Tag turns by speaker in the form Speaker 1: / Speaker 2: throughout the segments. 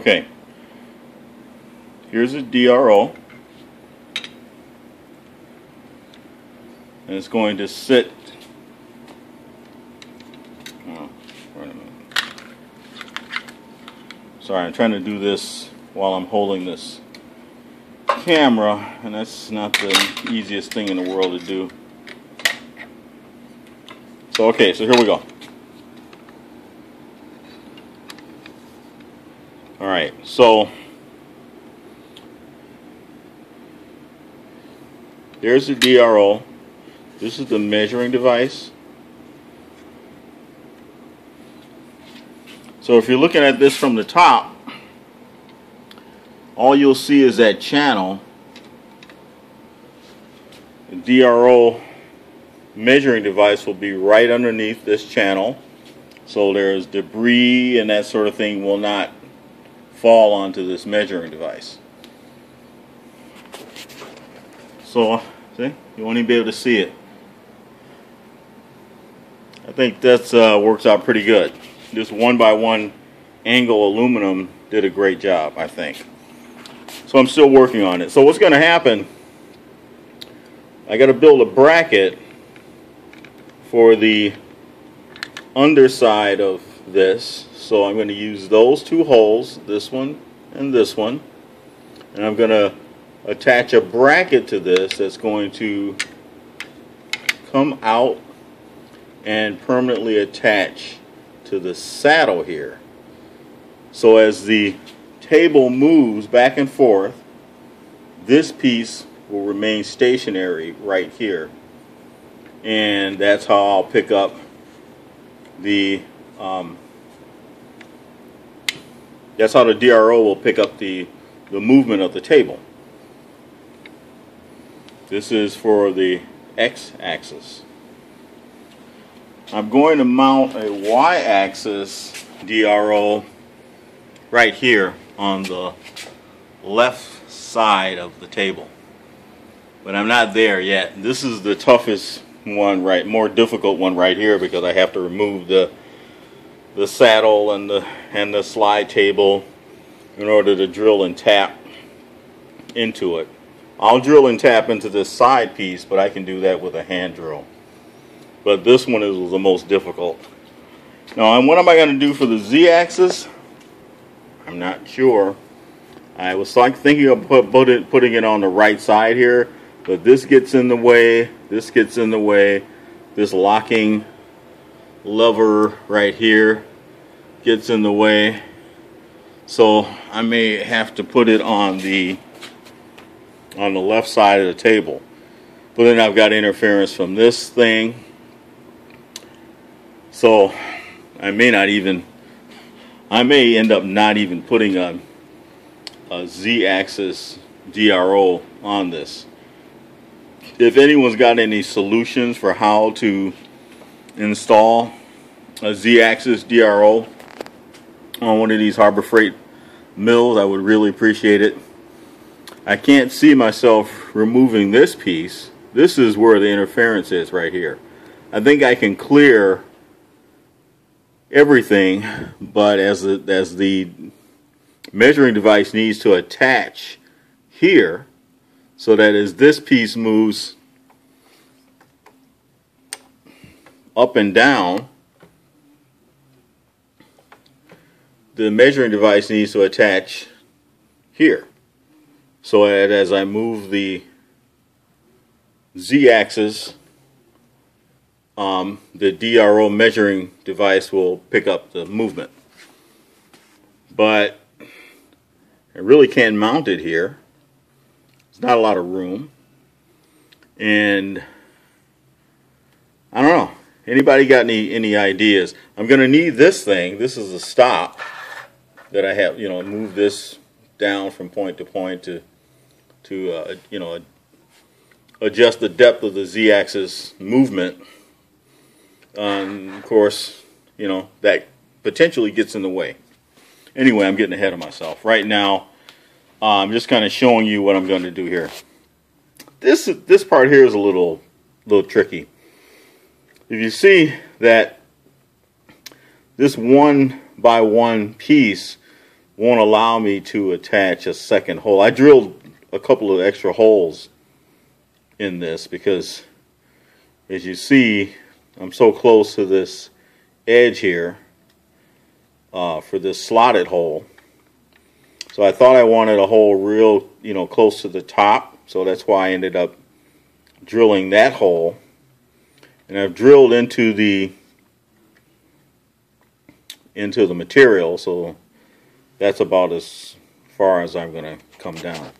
Speaker 1: Okay, here's a DRO, and it's going to sit. Oh, wait a minute. Sorry, I'm trying to do this while I'm holding this camera, and that's not the easiest thing in the world to do. So okay, so here we go. Alright, so there's the DRO. This is the measuring device. So if you're looking at this from the top, all you'll see is that channel. The DRO measuring device will be right underneath this channel, so there's debris and that sort of thing will not fall onto this measuring device. So see, you won't even be able to see it. I think that works out pretty good. This 1x1 angle aluminum did a great job, I think. So I'm still working on it. So what's going to happen, I got to build a bracket for the underside of this. So I'm going to use those two holes, this one and this one, and I'm going to attach a bracket to this that's going to come out and permanently attach to the saddle here. So as the table moves back and forth, this piece will remain stationary right here, and that's how I'll pick up the that's how the DRO will pick up the movement of the table. This is for the x-axis. I'm going to mount a y-axis DRO right here on the left side of the table, but I'm not there yet. This is the toughest one, more difficult one right here, because I have to remove the saddle and the slide table in order to drill and tap into it. I'll drill and tap into this side piece, but I can do that with a hand drill. But this one is the most difficult. Now, and what am I going to do for the z-axis? I'm not sure. I was thinking of putting it on the right side here, but this gets in the way, this gets in the way, this locking lever right here gets in the way, so I may have to put it on the left side of the table. But then I've got interference from this thing, so I may end up not even putting a z-axis DRO on this. If anyone's got any solutions for how to install a z-axis DRO on one of these Harbor Freight mills, I would really appreciate it. I can't see myself removing this piece. This is where the interference is right here. I think I can clear everything, but as the measuring device needs to attach here, so that as this piece moves up and down, the measuring device needs to attach here. So as I move the z-axis, the DRO measuring device will pick up the movement. But I really can't mount it here. There's not a lot of room. And I don't know. Anybody got any ideas? I'm going to need this thing. This is a stop that I have, move this down from point to point to adjust the depth of the z-axis movement. Of course, that potentially gets in the way. Anyway, I'm getting ahead of myself. Right now, I'm just kind of showing you what I'm going to do here. This part here is a little tricky. If you see that this 1x1 piece won't allow me to attach a second hole. I drilled a couple of extra holes in this because, as you see, I'm so close to this edge here for this slotted hole. So I thought I wanted a hole real, close to the top. So that's why I ended up drilling that hole. And I've drilled into the material, so that's about as far as I'm going to come down.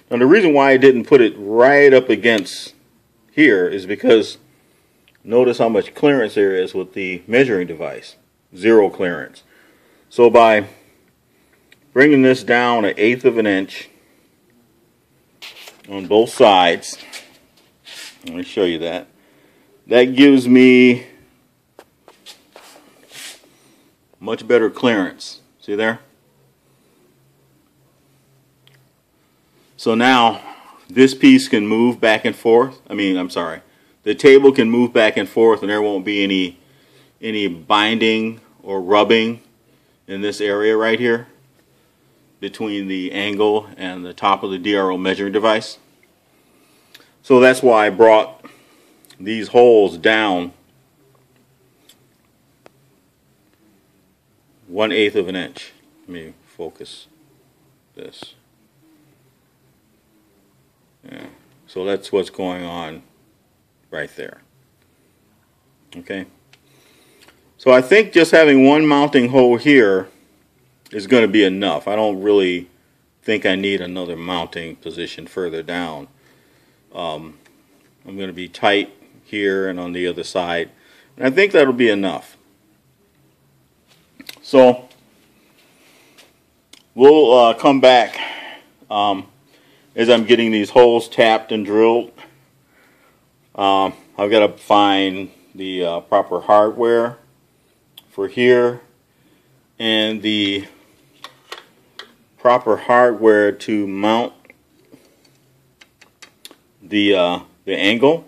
Speaker 1: Now the reason why I didn't put it right up against here is because notice how much clearance there is with the measuring device. 0 clearance. So by bringing this down 1/8 of an inch on both sides, let me show you that. That gives me much better clearance. See there? So now this piece can move back and forth. The table can move back and forth, and there won't be any binding or rubbing in this area right here between the angle and the top of the DRO measuring device. So that's why I brought these holes down 1/8 of an inch. Let me focus this. Yeah. So that's what's going on right there. Okay. So I think just having one mounting hole here is going to be enough. I don't really think I need another mounting position further down. I'm going to be tight here and on the other side, and I think that'll be enough. So we'll come back as I'm getting these holes tapped and drilled. I've got to find the proper hardware for here and the proper hardware to mount the angle,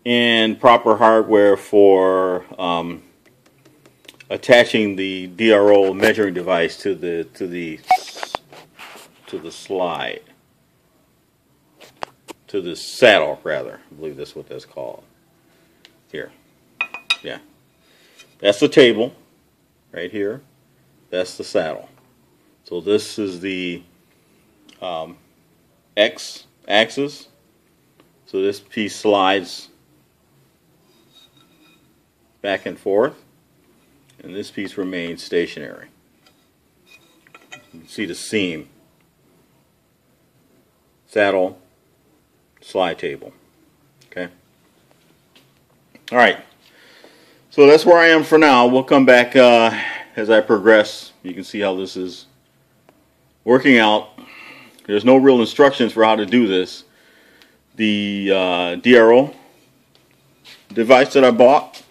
Speaker 1: and proper hardware for attaching the DRO measuring device to the slide, to the saddle rather. I believe that's what that's called. Here, yeah, that's the table right here. That's the saddle. So this is the X axis. So this piece slides back and forth, and this piece remains stationary. You can see the seam. Saddle, slide table. Okay. All right. So that's where I am for now. We'll come back as I progress. You can see how this is working out. There's no real instructions for how to do this. The DRO device that I bought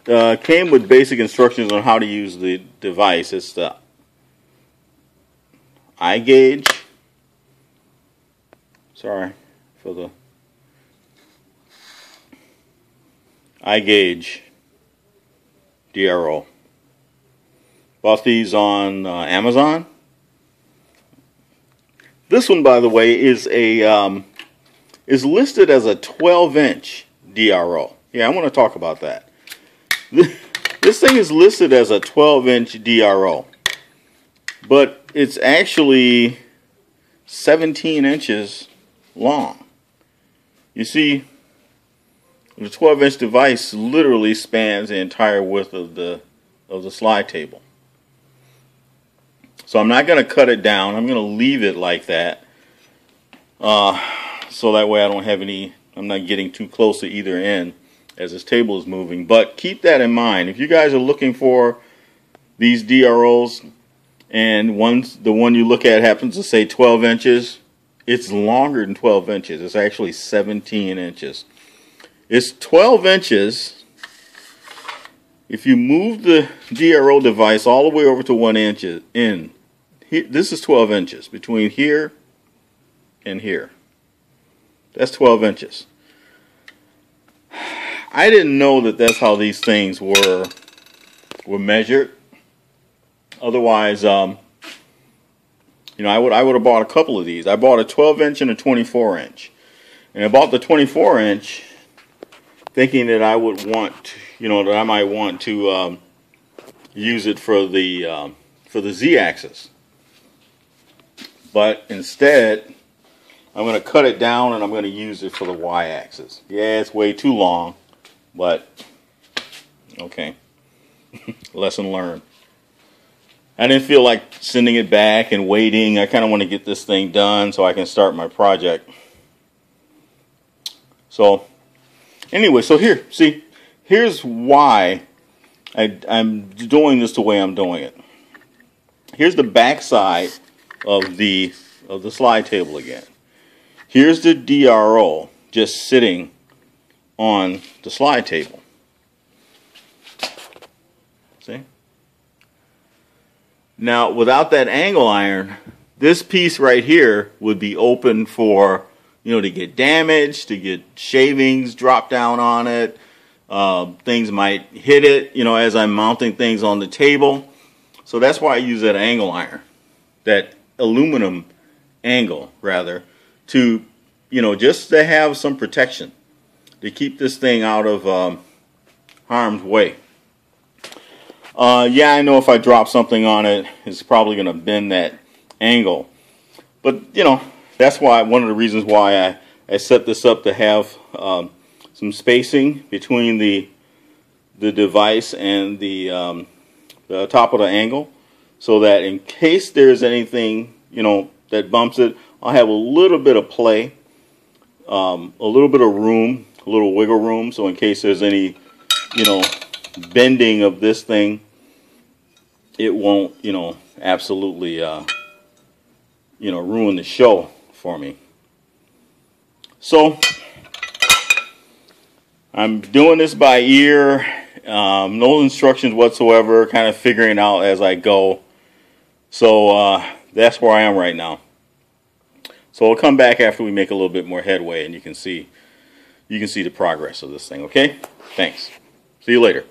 Speaker 1: came with basic instructions on how to use the device. It's the iGage. Sorry for the iGage DRO. Bought these on Amazon. This one, by the way, is listed as a 12-inch DRO. Yeah, I want to talk about that. This thing is listed as a 12-inch DRO, but it's actually 17 inches long. You see, the 12-inch device literally spans the entire width of the slide table. So I'm not going to cut it down. I'm going to leave it like that, so that way I don't have any. I'm not getting too close to either end as this table is moving. But keep that in mind. If you guys are looking for these DROs, and the one you look at happens to say 12 inches, it's longer than 12 inches. It's actually 17 inches. It's 12 inches if you move the DRO device all the way over to 1 inch in. This is 12 inches between here and here. That's 12 inches. I didn't know that that's how these things were measured. Otherwise, you know, I would have bought a couple of these. I bought a 12-inch and a 24-inch. And I bought the 24-inch thinking that I would want, you know, that I might want to use it for the Z-axis. But instead, I'm going to cut it down and I'm going to use it for the Y-axis. Yeah, it's way too long, but okay. Lesson learned. I didn't feel like sending it back and waiting. I kind of want to get this thing done so I can start my project. So anyway, so here, see, here's why I'm doing this the way I'm doing it. Here's the back side of the slide table again. Here's the DRO just sitting on the slide table. See? Now, without that angle iron, this piece right here would be open for, you know, to get damaged, to get shavings drop down on it. Things might hit it, you know, as I'm mounting things on the table. So that's why I use that angle iron, that aluminum angle, rather, to, you know, just to have some protection, to keep this thing out of harm's way. Yeah, I know if I drop something on it, it's probably going to bend that angle. But, you know, that's why, one of the reasons why I set this up, to have some spacing between the device and the top of the angle, so that in case there's anything, you know, that bumps it, I'll have a little bit of play, a little bit of room, a little wiggle room, so in case there's any, you know, bending of this thing, it won't, you know, absolutely, you know, ruin the show for me. So I'm doing this by ear, no instructions whatsoever, kind of figuring out as I go. So that's where I am right now. So I'll come back after we make a little bit more headway, and you can see the progress of this thing. Okay? Thanks. See you later.